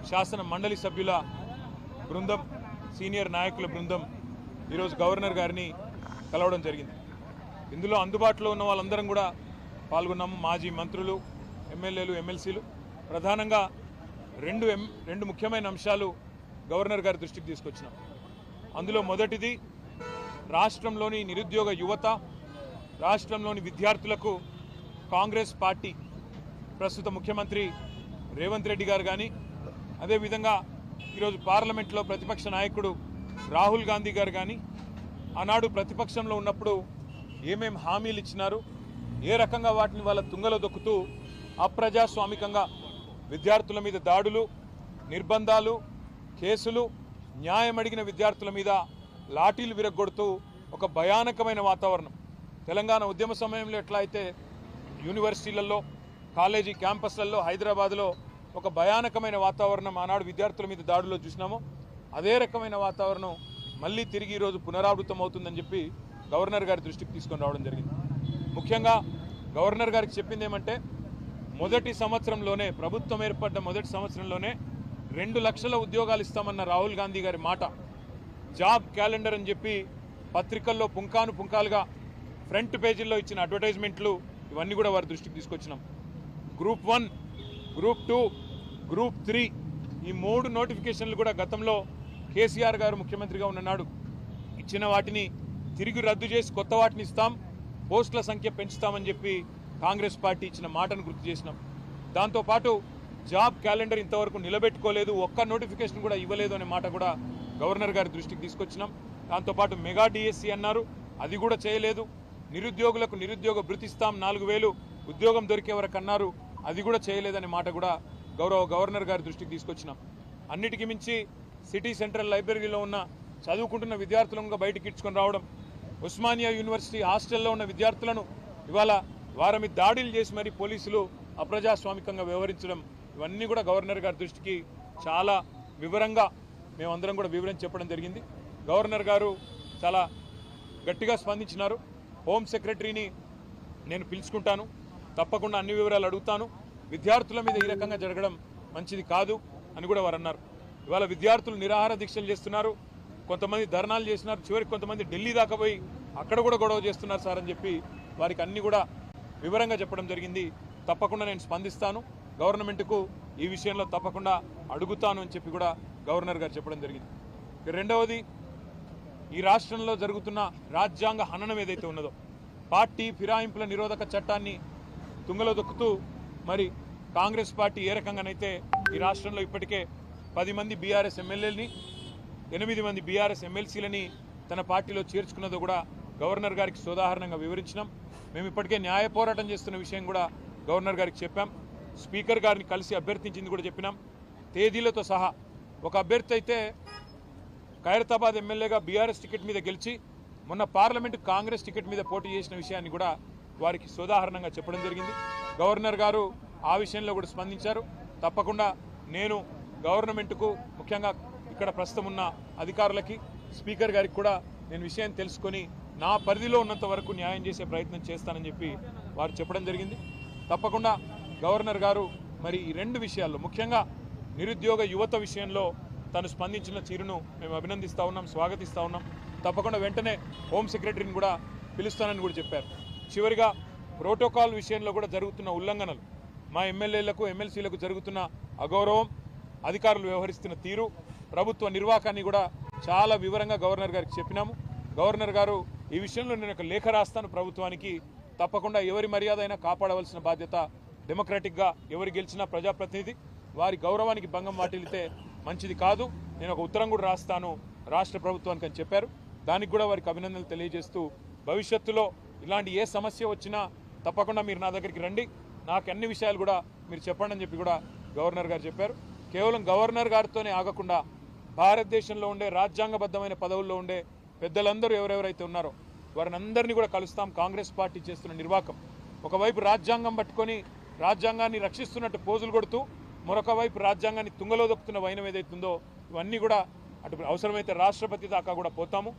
శాసన మండలి సభ్యుల బృందం, సీనియర్ నాయకుల బృందం ఈరోజు గవర్నర్ గారిని కలవడం జరిగింది. ఇందులో అందుబాటులో ఉన్న వాళ్ళందరం కూడా పాల్గొన్నాము. మాజీ మంత్రులు, ఎమ్మెల్యేలు, ఎమ్మెల్సీలు. ప్రధానంగా రెండు ముఖ్యమైన అంశాలు గవర్నర్ గారి దృష్టికి తీసుకొచ్చినాం. అందులో మొదటిది, రాష్ట్రంలోని నిరుద్యోగ యువత, రాష్ట్రంలోని విద్యార్థులకు కాంగ్రెస్ పార్టీ ప్రస్తుత ముఖ్యమంత్రి రేవంత్ రెడ్డి గారు కానీ, అదేవిధంగా ఈరోజు పార్లమెంట్లో ప్రతిపక్ష నాయకుడు రాహుల్ గాంధీ గారు కానీ ఆనాడు ప్రతిపక్షంలో ఉన్నప్పుడు ఏమేం హామీలు ఇచ్చినారు, ఏ రకంగా వాటిని వాళ్ళ తుంగలో దొక్కుతూ అప్రజాస్వామికంగా విద్యార్థుల మీద దాడులు, నిర్బంధాలు, కేసులు, న్యాయం అడిగిన విద్యార్థుల మీద లాఠీలు విరగొడుతూ ఒక భయానకమైన వాతావరణం. తెలంగాణ ఉద్యమ సమయంలో ఎట్లా అయితే యూనివర్సిటీలలో, కాలేజీ క్యాంపస్లలో, హైదరాబాద్లో ఒక భయానకమైన వాతావరణం ఆనాడు విద్యార్థుల మీద దాడుల్లో చూసినామో, అదే రకమైన వాతావరణం మళ్ళీ తిరిగి ఈరోజు పునరావృతం అవుతుందని చెప్పి గవర్నర్ గారి దృష్టికి తీసుకొని రావడం జరిగింది. ముఖ్యంగా గవర్నర్ గారికి చెప్పింది ఏమంటే, మొదటి సంవత్సరంలోనే, ప్రభుత్వం ఏర్పడ్డ మొదటి సంవత్సరంలోనే 2 లక్షల ఉద్యోగాలు ఇస్తామన్న రాహుల్ గాంధీ గారి మాట జాబ్ క్యాలెండర్ అని చెప్పి పత్రికల్లో పుంకాలుగా ఫ్రంట్ పేజీల్లో ఇచ్చిన అడ్వర్టైజ్మెంట్లు ఇవన్నీ కూడా వారి దృష్టికి తీసుకొచ్చినాం. గ్రూప్ 1, గ్రూప్ 2, గ్రూప్ 3 ఈ 3 నోటిఫికేషన్లు కూడా గతంలో కేసీఆర్ గారు ముఖ్యమంత్రిగా ఉన్ననాడు ఇచ్చిన వాటిని తిరిగి రద్దు చేసి కొత్త వాటిని ఇస్తాం, పోస్టుల సంఖ్య పెంచుతామని చెప్పి కాంగ్రెస్ పార్టీ ఇచ్చిన మాటను గుర్తు చేసినాం. దాంతోపాటు జాబ్ క్యాలెండర్ ఇంతవరకు నిలబెట్టుకోలేదు, ఒక్క నోటిఫికేషన్ కూడా ఇవ్వలేదు అనే మాట కూడా గవర్నర్ గారి దృష్టికి తీసుకొచ్చినాం. దాంతోపాటు మెగా డిఎస్సి అన్నారు, అది కూడా చేయలేదు. నిరుద్యోగులకు నిరుద్యోగ భృతి ఇస్తాం, 4000 ఉద్యోగం దొరికే వరకు అన్నారు, అది కూడా చేయలేదనే మాట కూడా గవర్నర్ గారి దృష్టికి తీసుకొచ్చినాం. అన్నిటికీ మించి సిటీ సెంట్రల్ లైబ్రరీలో ఉన్న చదువుకుంటున్న విద్యార్థులను బయటికి ఇడ్చుకొని రావడం, ఉస్మానియా యూనివర్సిటీ హాస్టల్లో ఉన్న విద్యార్థులను ఇవాళ వారి మీద దాడులు చేసి మరి పోలీసులు అప్రజాస్వామికంగా వ్యవహరించడం, ఇవన్నీ కూడా గవర్నర్ గారి దృష్టికి చాలా వివరంగా మేమందరం కూడా వివరించి చెప్పడం జరిగింది. గవర్నర్ గారు చాలా గట్టిగా స్పందించినారు. హోమ్ సెక్రటరీని నేను పిలుచుకుంటాను, తప్పకుండా అన్ని వివరాలు అడుగుతాను, విద్యార్థుల మీద ఈ రకంగా జరగడం మంచిది కాదు అని కూడా వారు అన్నారు. ఇవాళ విద్యార్థులు నిరాహార దీక్షలు చేస్తున్నారు, కొంతమంది ధర్నాలు చేస్తున్నారు, చివరికి కొంతమంది ఢిల్లీ దాకా పోయి అక్కడ కూడా గొడవ చేస్తున్నారు సార్ అని చెప్పి వారికి అన్ని కూడా వివరంగా చెప్పడం జరిగింది. తప్పకుండా నేను స్పందిస్తాను, గవర్నమెంట్కు ఈ విషయంలో తప్పకుండా అడుగుతాను అని చెప్పి కూడా గవర్నర్ గారు చెప్పడం జరిగింది. రెండవది, ఈ రాష్ట్రంలో జరుగుతున్న రాజ్యాంగ హననం ఏదైతే ఉన్నదో, పార్టీ ఫిరాయింపుల నిరోధక చట్టాన్ని తుంగలో దొక్కుతూ మరి కాంగ్రెస్ పార్టీ ఏ రకంగానైతే ఈ రాష్ట్రంలో ఇప్పటికే 10 మంది బీఆర్ఎస్ ఎమ్మెల్యేలని, 8 మంది బీఆర్ఎస్ ఎమ్మెల్సీలని తన పార్టీలో చేర్చుకున్నదో కూడా గవర్నర్ గారికి సోదాహరణంగా వివరించినాం. మేము ఇప్పటికే న్యాయ పోరాటం చేస్తున్న విషయం కూడా గవర్నర్ గారికి చెప్పాం. స్పీకర్ గారిని కలిసి అభ్యర్థించింది కూడా చెప్పినాం, తేదీలతో సహా. ఒక అభ్యర్థి అయితే ఖైరతాబాద్ ఎమ్మెల్యేగా బీఆర్ఎస్ టికెట్ మీద గెలిచి మొన్న పార్లమెంటు కాంగ్రెస్ టికెట్ మీద పోటీ చేసిన విషయాన్ని కూడా వారికి సోదాహరణంగా చెప్పడం జరిగింది. గవర్నర్ గారు ఆ విషయంలో కూడా స్పందించారు. తప్పకుండా నేను గవర్నమెంట్కు, ముఖ్యంగా ఇక్కడ ప్రస్తుతం ఉన్న అధికారులకి, స్పీకర్ గారికి కూడా నేను విషయం తెలుసుకొని నా పరిధిలో ఉన్నంత వరకు న్యాయం చేసే ప్రయత్నం చేస్తానని చెప్పి వారు చెప్పడం జరిగింది. తప్పకుండా గవర్నర్ గారు మరి ఈ 2 విషయాల్లో, ముఖ్యంగా నిరుద్యోగ యువత విషయంలో తను స్పందించిన తీరును మేము అభినందిస్తూ ఉన్నాం, స్వాగతిస్తూ ఉన్నాం. తప్పకుండా వెంటనే హోమ్ సెక్రటరీని కూడా పిలుస్తానని కూడా చెప్పారు. చివరిగా ప్రోటోకాల్ విషయంలో కూడా జరుగుతున్న ఉల్లంఘనలు, మా ఎమ్మెల్యేలకు, ఎమ్మెల్సీలకు జరుగుతున్న అగౌరవం, అధికారులు వ్యవహరిస్తున్న తీరు, ప్రభుత్వ నిర్వాహకాన్ని కూడా చాలా వివరంగా గవర్నర్ గారికి చెప్పినాము. గవర్నర్ గారు ఈ విషయంలో నేను ఒక లేఖ రాస్తాను ప్రభుత్వానికి, తప్పకుండా ఎవరి మర్యాద అయినా కాపాడవలసిన బాధ్యత డెమోక్రాటిక్గా, ఎవరు గెలిచినా ప్రజాప్రతినిధి, వారి గౌరవానికి భంగం వాటిల్లితే మంచిది కాదు, నేను ఒక ఉత్తరం కూడా రాస్తాను రాష్ట్ర ప్రభుత్వానికి అని చెప్పారు. దానికి కూడా వారికి అభినందనలు తెలియజేస్తూ, భవిష్యత్తులో ఇలాంటి ఏ సమస్య వచ్చినా తప్పకుండా మీరు నా దగ్గరికి రండి, నాకు అన్ని విషయాలు కూడా మీరు చెప్పండి అని చెప్పి కూడా గవర్నర్ గారు చెప్పారు. కేవలం గవర్నర్ గారితోనే ఆగకుండా భారతదేశంలో ఉండే రాజ్యాంగబద్ధమైన పదవుల్లో ఉండే పెద్దలందరూ ఎవరెవరైతే ఉన్నారో వారిని అందరినీ కూడా కలుస్తాం. కాంగ్రెస్ పార్టీ చేస్తున్న నిర్వాకం, ఒకవైపు రాజ్యాంగం పట్టుకొని రాజ్యాంగాన్ని రక్షిస్తున్నట్టు పోజులు కొడుతూ, మరొక వైపు రాజ్యాంగాన్ని తుంగలో దొక్కుతున్న వైనం ఏదైతుందో, ఇవన్నీ కూడా అటు అవసరమైతే రాష్ట్రపతి దాకా కూడా పోతాము.